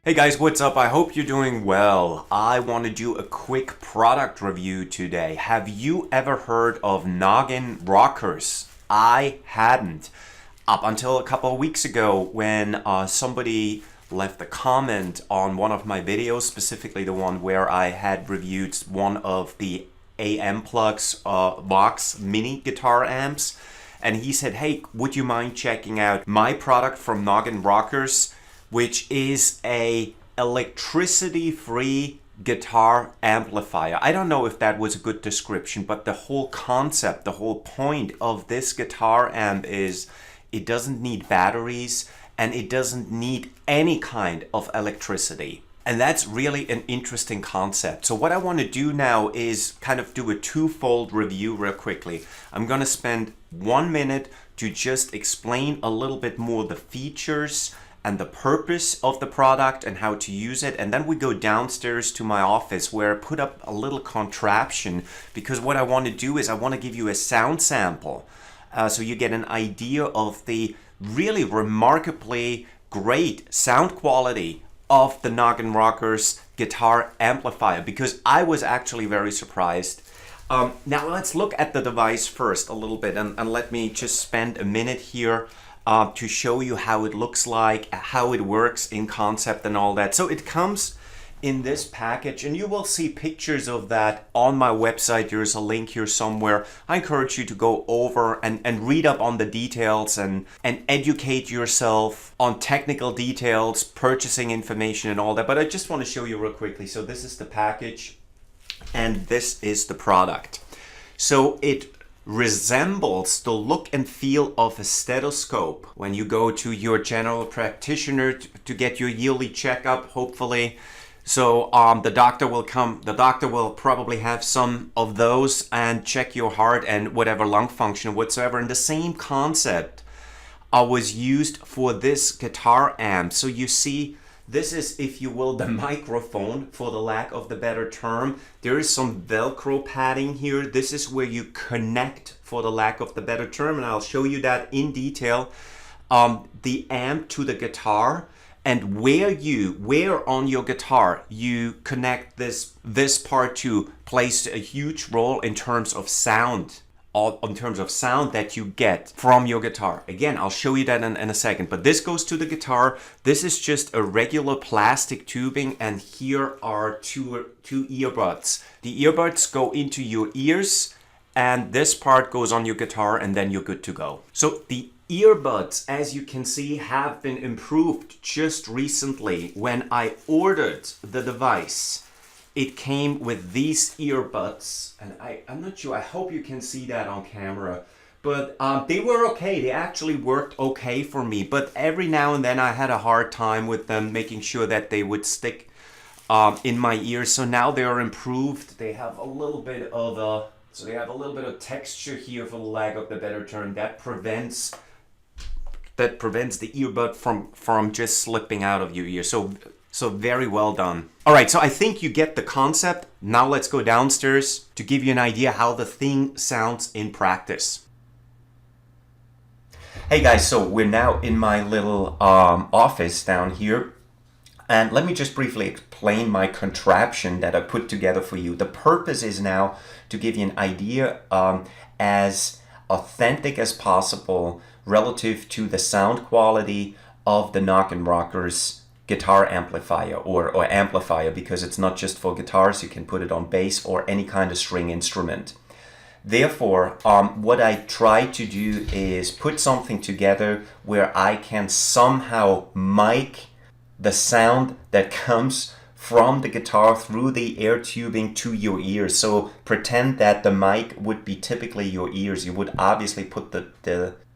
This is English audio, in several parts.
Hey guys, what's up? I hope you're doing well. I want to do a quick product review today. Have you ever heard of Noggin Rockers? I hadn't. Up until a couple of weeks ago when somebody left a comment on one of my videos, specifically the one where I had reviewed one of the AM Plugs Vox mini guitar amps. And he said, hey, would you mind checking out my product from Noggin Rockers, which is a electricity-free guitar amplifier. I don't know if that was a good description, but the whole concept, the whole point of this guitar amp is it doesn't need batteries and it doesn't need any kind of electricity. And that's really an interesting concept. So what I want to do now is kind of do a twofold review real quickly. I'm going to spend 1 minute to just explain a little bit more the features and the purpose of the product and how to use it. And then we go downstairs to my office where I put up a little contraption, because what I want to do is I want to give you a sound sample so you get an idea of the really remarkably great sound quality of the Noggin Rockers guitar amplifier, because I was actually very surprised. Now let's look at the device first a little bit, and let me just spend a minute here to show you how it looks like, how it works in concept and all that. So it comes in this package, and you will see pictures of that on my website. There's a link here somewhere. I encourage you to go over and read up on the details and educate yourself on technical details, purchasing information and all that. But I just want to show you real quickly. So this is the package and this is the product. So it resembles the look and feel of a stethoscope when you go to your general practitioner to get your yearly checkup, hopefully. So the doctor will probably have some of those and check your heart and whatever lung function whatsoever. And the same concept was used for this guitar amp. So you see, this is, if you will, the microphone, for the lack of the better term. There is some Velcro padding here. This is where you connect, for the lack of the better term, and I'll show you that in detail, the amp to the guitar, and where on your guitar you connect this part to plays a huge role in terms of sound. In terms of sound that you get from your guitar. Again, I'll show you that in a second, but this goes to the guitar. This is just a regular plastic tubing, and here are two earbuds. The earbuds go into your ears, and this part goes on your guitar, and then you're good to go. So the earbuds, as you can see, have been improved just recently. When I ordered the device, it came with these earbuds, and I'm not sure, I hope you can see that on camera, but they were okay. They actually worked okay for me, but every now and then I had a hard time with them, making sure that they would stick in my ears. So now they are improved. They have a little bit of texture here, for the lack of the better term, that prevents the earbud from just slipping out of your ear. So very well done. All right, so I think you get the concept. Now let's go downstairs to give you an idea how the thing sounds in practice. Hey guys, so we're now in my little office down here. And let me just briefly explain my contraption that I put together for you. The purpose is now to give you an idea as authentic as possible relative to the sound quality of the Noggin Rockers guitar amplifier or amplifier, because it's not just for guitars. You can put it on bass or any kind of string instrument. Therefore, what I try to do is put something together where I can somehow mic the sound that comes from the guitar through the air tubing to your ears. So pretend that the mic would be typically your ears. You would obviously put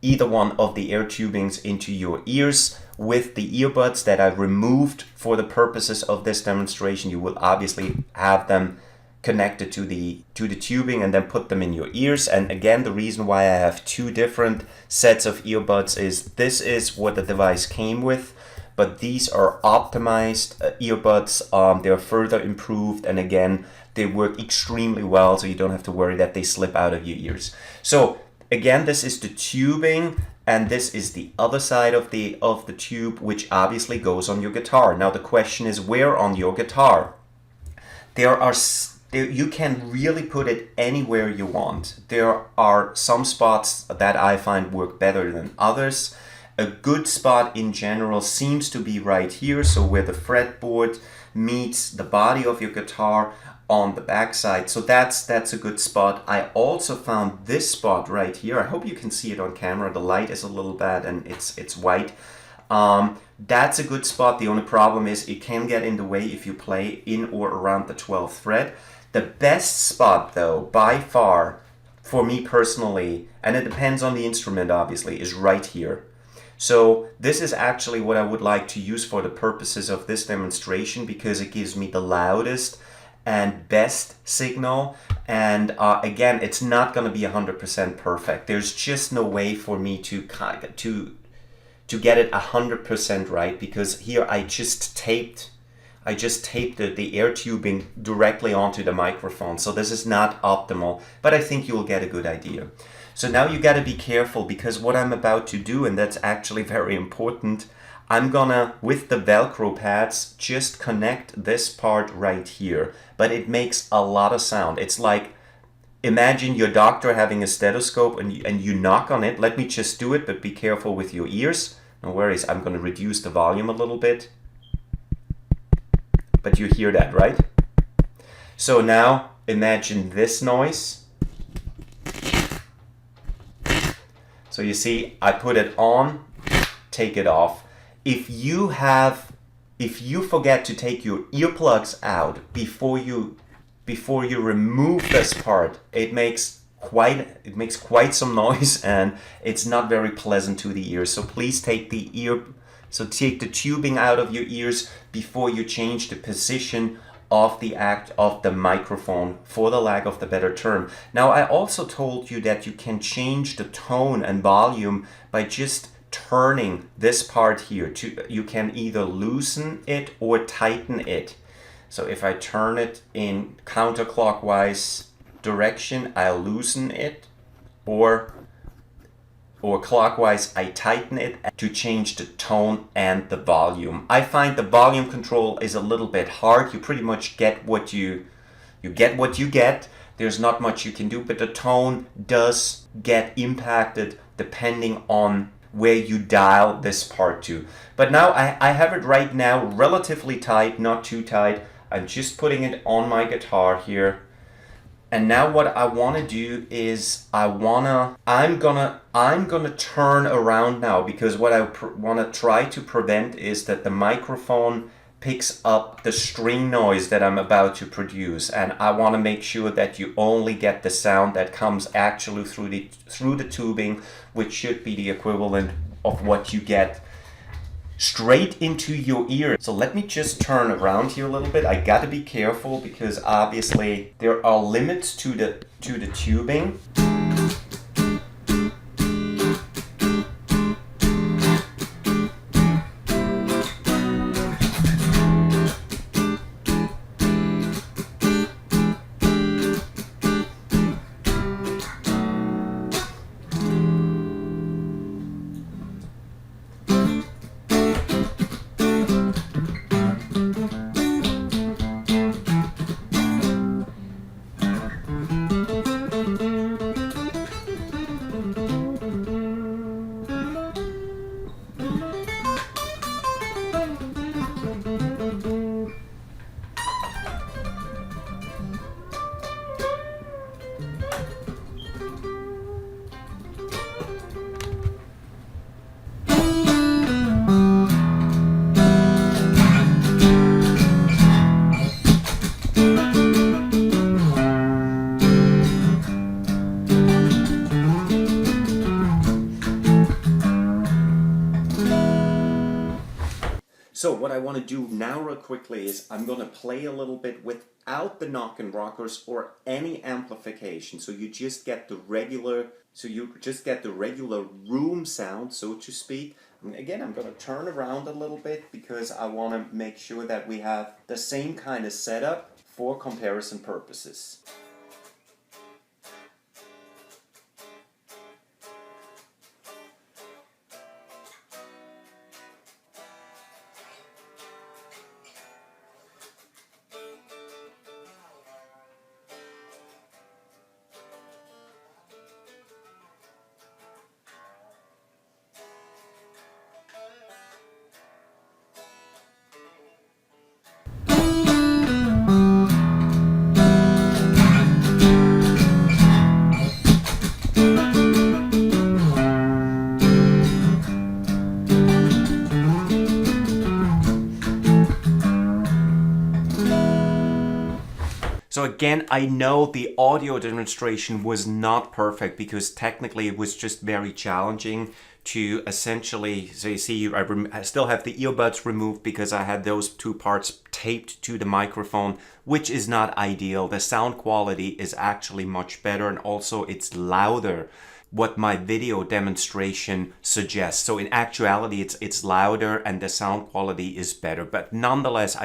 either one of the air tubings into your ears. With the earbuds that I removed for the purposes of this demonstration, you will obviously have them connected to the tubing and then put them in your ears. And again, the reason why I have two different sets of earbuds is this is what the device came with, but these are optimized earbuds. They're further improved, and again, they work extremely well, so you don't have to worry that they slip out of your ears. So again, this is the tubing, and this is the other side of the tube, which obviously goes on your guitar. Now the question is, where on your guitar? You can really put it anywhere you want. There are some spots that I find work better than others. A good spot in general seems to be right here, so where the fretboard meets the body of your guitar on the backside. So that's a good spot. I also found this spot right here. I hope you can see it on camera. The light is a little bad and it's white. That's a good spot. The only problem is it can get in the way if you play in or around the 12th fret. The best spot though, by far, for me personally, and it depends on the instrument obviously, is right here. So this is actually what I would like to use for the purposes of this demonstration, because it gives me the loudest and best signal. And again, it's not going to be 100% perfect. There's just no way for me to get it 100% right, because here I just taped the air tubing directly onto the microphone. So this is not optimal, but I think you will get a good idea. So now you got to be careful, because what I'm about to do, and that's actually very important, I'm gonna, with the Velcro pads, just connect this part right here. But it makes a lot of sound. It's like, imagine your doctor having a stethoscope and you knock on it. Let me just do it, but be careful with your ears. No worries, I'm gonna reduce the volume a little bit. But you hear that, right? So now, imagine this noise. So you see, I put it on, take it off. If you forget to take your earplugs out before you remove this part, it makes quite some noise, and it's not very pleasant to the ears. So please take take the tubing out of your ears before you change the position of the microphone, for the lack of the better term. Now, I also told you that you can change the tone and volume by just turning this part here. You can either loosen it or tighten it. So if I turn it in counterclockwise direction, I'll loosen it, or clockwise, I tighten it to change the tone and the volume. I find the volume control is a little bit hard. You pretty much get what you get. There's not much you can do, but the tone does get impacted depending on where you dial this part to. But now I have it right now relatively tight, not too tight. I'm just putting it on my guitar here. And now what I want to do is I'm gonna turn around now, because what I want to try to prevent is that the microphone picks up the string noise that I'm about to produce, and I want to make sure that you only get the sound that comes actually through the tubing, which should be the equivalent of what you get straight into your ear. So let me just turn around here a little bit. I got to be careful, because obviously there are limits to the tubing. So what I want to do now real quickly is I'm going to play a little bit without the Noggin Rockers or any amplification. So you just get the regular room sound, so to speak. And again, I'm going to turn around a little bit, because I want to make sure that we have the same kind of setup for comparison purposes. So again, I know the audio demonstration was not perfect because technically it was just very challenging to essentially, so you see, I still have the earbuds removed because I had those two parts taped to the microphone, which is not ideal. The sound quality is actually much better, and also it's louder, what my video demonstration suggests. So in actuality, it's louder and the sound quality is better. But nonetheless,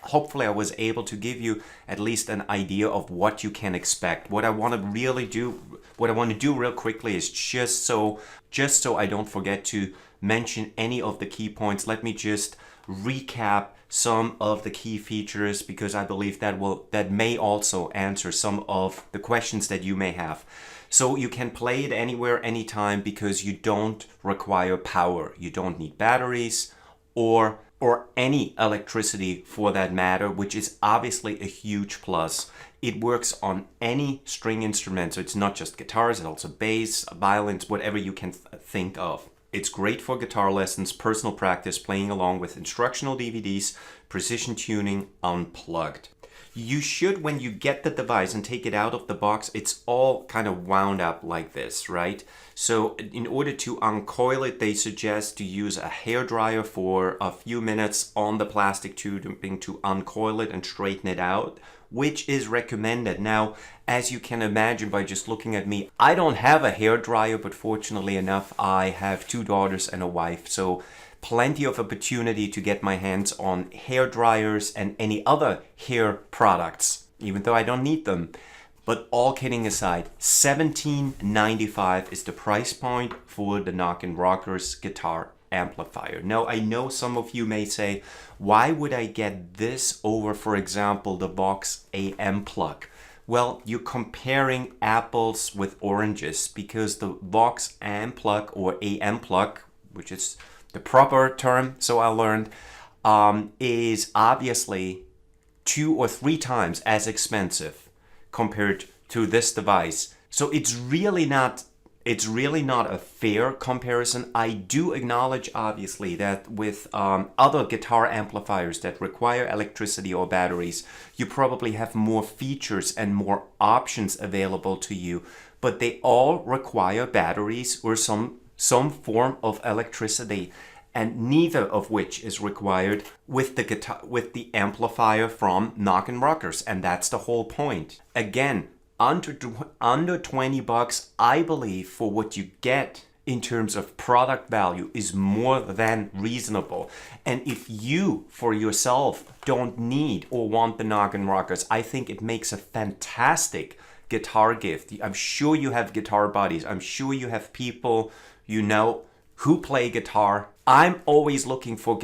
hopefully I was able to give you at least an idea of what you can expect. What I want to do real quickly is just so I don't forget to mention any of the key points, let me just recap some of the key features, because I believe that may also answer some of the questions that you may have. So you can play it anywhere, anytime, because you don't require power. You don't need batteries or any electricity for that matter, which is obviously a huge plus. It works on any string instrument, so it's not just guitars, it's also bass, violins, whatever you can think of. It's great for guitar lessons, personal practice, playing along with instructional DVDs, precision tuning, unplugged. You should, when you get the device and take it out of the box, it's all kind of wound up like this, right? So in order to uncoil it, they suggest to use a hairdryer for a few minutes on the plastic tubing to uncoil it and straighten it out, which is recommended. Now, as you can imagine by just looking at me, I don't have a hairdryer, but fortunately enough, I have 2 daughters and a wife, so plenty of opportunity to get my hands on hair dryers and any other hair products, even though I don't need them. But all kidding aside, $17.95 is the price point for the Noggin Rockers guitar amplifier. Now, I know some of you may say, why would I get this over, for example, the Vox AM plug? Well, you're comparing apples with oranges, because the Vox AM plug, or AM plug, which is the proper term, so I learned, is obviously 2 or 3 times as expensive compared to this device. So it's really not a fair comparison. I do acknowledge, obviously, that with other guitar amplifiers that require electricity or batteries, you probably have more features and more options available to you, but they all require batteries or some form of electricity, and neither of which is required with the amplifier from Noggin Rockers, and that's the whole point. Again, under $20, I believe, for what you get in terms of product value is more than reasonable. And if you, for yourself, don't need or want the Noggin Rockers, I think it makes a fantastic guitar gift. I'm sure you have guitar buddies. I'm sure you have people you know who play guitar. I'm always looking for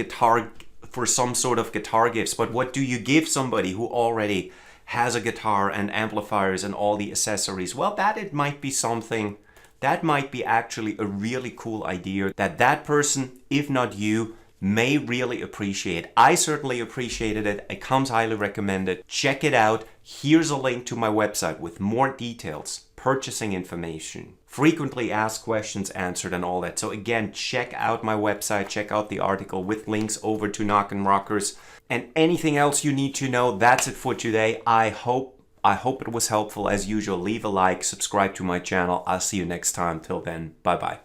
some sort of guitar gifts, but what do you give somebody who already has a guitar and amplifiers and all the accessories? Well, it might be something that might be actually a really cool idea that person, if not you, may really appreciate. I certainly appreciated it. It comes highly recommended. Check it out. Here's a link to my website with more details, purchasing information, frequently asked questions answered, and all that. So again, check out my website, check out the article with links over to Noggin Rockers, and anything else you need to know. That's it for today. I hope it was helpful. As usual, leave a like, subscribe to my channel. I'll see you next time. Till then, bye bye.